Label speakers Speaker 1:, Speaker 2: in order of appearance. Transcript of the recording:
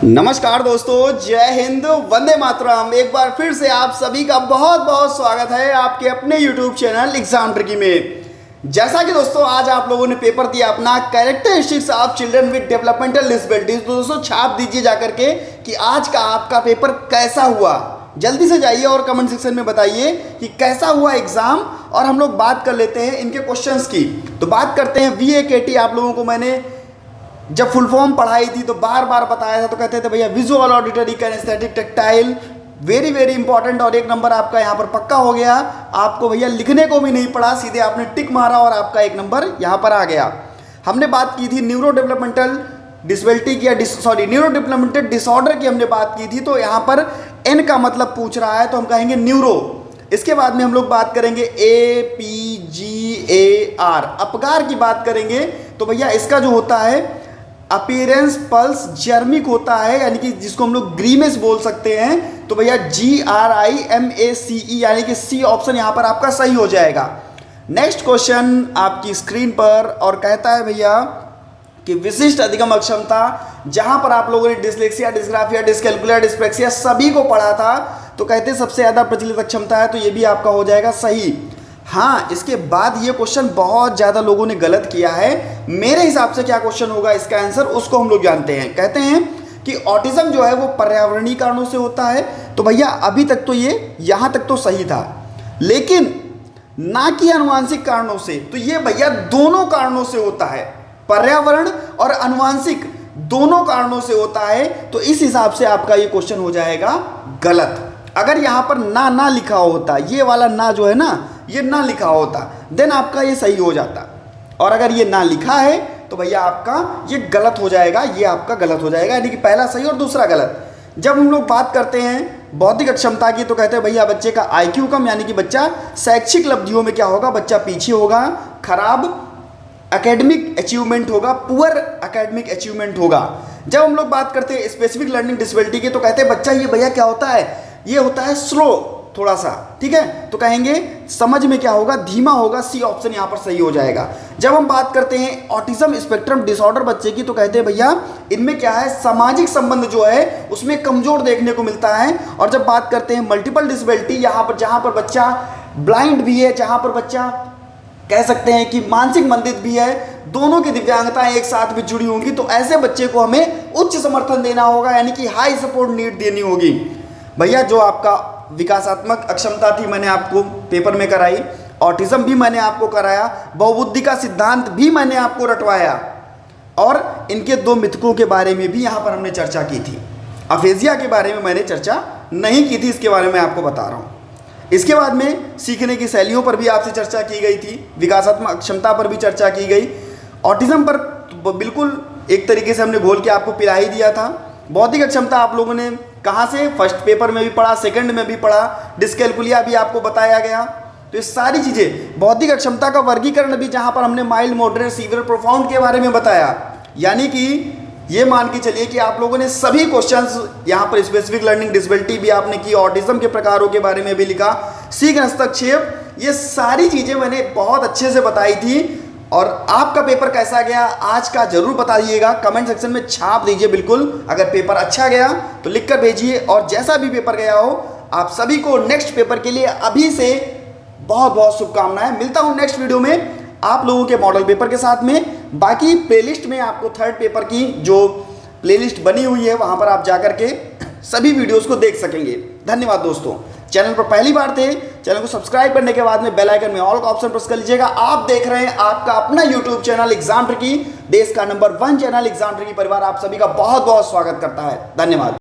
Speaker 1: नमस्कार दोस्तों, जय हिंद, वंदे मातरम। एक बार फिर से आप सभी का बहुत बहुत स्वागत है आपके अपने YouTube चैनल एग्जाम ट्रिकी में। जैसा कि दोस्तों आज आप लोगों ने पेपर दिया अपना characteristics of children with developmental disabilities, तो दोस्तों छाप दीजिए जाकर के कि आज का आपका पेपर कैसा हुआ। जल्दी से जाइए और कमेंट सेक्शन में बताइए कि कैसा हुआ एग्जाम। और हम लोग बात कर लेते हैं इनके क्वेश्चंस की। तो बात करते हैं VAKT। आप लोगों को मैंने जब फुल फॉर्म पढ़ाई थी तो बार बार बताया था, तो कहते थे भैया visual, auditory, kinaesthetic, tactile, very very important. और एक नंबर आपका यहाँ पर पक्का हो गया। आपको भैया लिखने को भी नहीं पड़ा, सीधे आपने टिक मारा और आपका एक नंबर यहाँ पर आ गया। हमने बात की थी न्यूरो डेवलपमेंटल डिसेबिलिटी की, न्यूरो डेवलपमेंटल डिसऑर्डर की हमने बात की थी। तो यहाँ पर N का मतलब पूछ रहा है तो हम कहेंगे न्यूरो। इसके बाद में हम लोग बात करेंगे APGAR, अपगार की बात करेंगे। तो भैया इसका जो होता है अपीयरेंस पल्स जर्मिक होता है, यानी कि जिसको हम लोग ग्रीमेस बोल सकते हैं। तो भैया GRIMACE, यानी कि C ऑप्शन यहाँ पर आपका सही हो जाएगा। नेक्स्ट क्वेश्चन आपकी स्क्रीन पर और कहता है भैया कि विशिष्ट अधिगम अक्षमता, जहां पर आप लोगों ने डिसलेक्सिया, डिस्ग्राफिया, डिसकैलकुलिया, डिस्पेक्सिया सभी को पढ़ा था, तो कहते हैं सबसे ज़्यादा प्रचलित अक्षमता है, तो ये भी आपका हो जाएगा सही। हाँ, इसके बाद ये क्वेश्चन बहुत ज़्यादा लोगों ने गलत किया है। मेरे हिसाब से क्या क्वेश्चन होगा इसका आंसर, उसको हम लोग जानते हैं। कहते हैं कि ऑटिज्म जो है वो पर्यावरणीय कारणों से होता है। तो भैया अभी तक तो ये यहाँ तक तो सही था, लेकिन ना कि अनुवांशिक कारणों से। तो ये भैया दोनों कारणों से होता है, पर्यावरण और अनुवांशिक दोनों कारणों से होता है। तो इस हिसाब से आपका ये क्वेश्चन हो जाएगा गलत। अगर यहाँ पर ना लिखा होता, ये वाला ना जो है ना, ये ना लिखा होता, देन आपका ये सही हो जाता। और अगर ये ना लिखा है तो भैया आपका ये गलत हो जाएगा, ये आपका गलत हो जाएगा, यानी कि पहला सही और दूसरा गलत। जब हम लोग बात करते हैं बौद्धिक अक्षमता की, तो कहते हैं भैया बच्चे का IQ कम, यानी कि बच्चा शैक्षिक उपलब्धियों में क्या होगा, बच्चा पीछे होगा, खराब एकेडमिक अचीवमेंट होगा, पुअर एकेडमिक अचीवमेंट होगा। जब हम लोग बात करते हैं स्पेसिफिक लर्निंग डिसेबिलिटी की, तो कहते हैं बच्चा ये भैया क्या होता है, ये होता है स्लो थोड़ा सा, ठीक है। तो कहेंगे समझ में क्या होगा, धीमा होगा। C ऑप्शन यहाँ पर सही हो जाएगा। जब हम बात करते हैं ऑटिज्म स्पेक्ट्रम डिसऑर्डर बच्चे की, तो कहते हैं भैया इनमें क्या है, सामाजिक संबंध जो है उसमें कमजोर देखने को मिलता है। और जब बात करते हैं मल्टीपल डिसेबिलिटी, यहाँ पर जहाँ पर बच्चा ब्लाइंड भी है, जहाँ पर बच्चा कह सकते हैं कि मानसिक मंदित भी है, दोनों की दिव्यांगताएं एक साथ भी जुड़ी होंगी, तो ऐसे बच्चे को हमें उच्च समर्थन देना होगा, यानी कि हाई सपोर्ट नीड देनी होगी। भैया जो आपका विकासात्मक अक्षमता थी मैंने आपको पेपर में कराई, ऑटिज्म भी मैंने आपको कराया, बहुबुद्धि का सिद्धांत भी मैंने आपको रटवाया, और इनके दो मिथकों के बारे में भी यहाँ पर हमने चर्चा की थी। अफेजिया के बारे में मैंने चर्चा नहीं की थी, इसके बारे में आपको बता रहा हूँ। इसके बाद में सीखने की शैलियों पर भी आपसे चर्चा की गई थी, विकासात्मक अक्षमता पर भी चर्चा की गई, ऑटिज्म पर बिल्कुल एक तरीके से हमने घोल के आपको पिला ही दिया था। बौद्धिक अक्षमता आप लोगों ने कहाँ से, फर्स्ट पेपर में भी पढ़ा, सेकंड में भी पढ़ा, डिस्कैलकुलिया भी आपको बताया गया। तो ये सारी चीज़ें, बौद्धिक अक्षमता का वर्गीकरण भी जहाँ पर हमने माइल्ड, मॉडरेट, सीवियर, प्रोफाउंड के बारे में बताया। यानी कि ये मान के चलिए कि आप लोगों ने सभी क्वेश्चंस यहाँ पर स्पेसिफिक लर्निंग डिसेबिलिटी भी आपने की, ऑटिज्म के प्रकारों के बारे में भी लिखा, सीख हस्तक्षेप, ये सारी चीज़ें मैंने बहुत अच्छे से बताई थी। और आपका पेपर कैसा गया आज का जरूर बताइएगा, कमेंट सेक्शन में छाप दीजिए बिल्कुल। अगर पेपर अच्छा गया तो लिखकर भेजिए, और जैसा भी पेपर गया हो आप सभी को नेक्स्ट पेपर के लिए अभी से बहुत बहुत शुभकामनाएं। मिलता हूं नेक्स्ट वीडियो में आप लोगों के मॉडल पेपर के साथ में। बाकी प्लेलिस्ट में आपको थर्ड पेपर की जो प्लेलिस्ट बनी हुई है वहां पर आप जाकर के सभी वीडियोस को देख सकेंगे। धन्यवाद दोस्तों। चैनल पर पहली बार थे, चैनल को सब्सक्राइब करने के बाद में बेल आइकन में ऑल का ऑप्शन प्रेस कर लीजिएगा। आप देख रहे हैं आपका अपना YouTube चैनल एग्जाम ट्रिकी, देश का नंबर 1 चैनल एग्जाम ट्रिकी परिवार आप सभी का बहुत बहुत स्वागत करता है। धन्यवाद।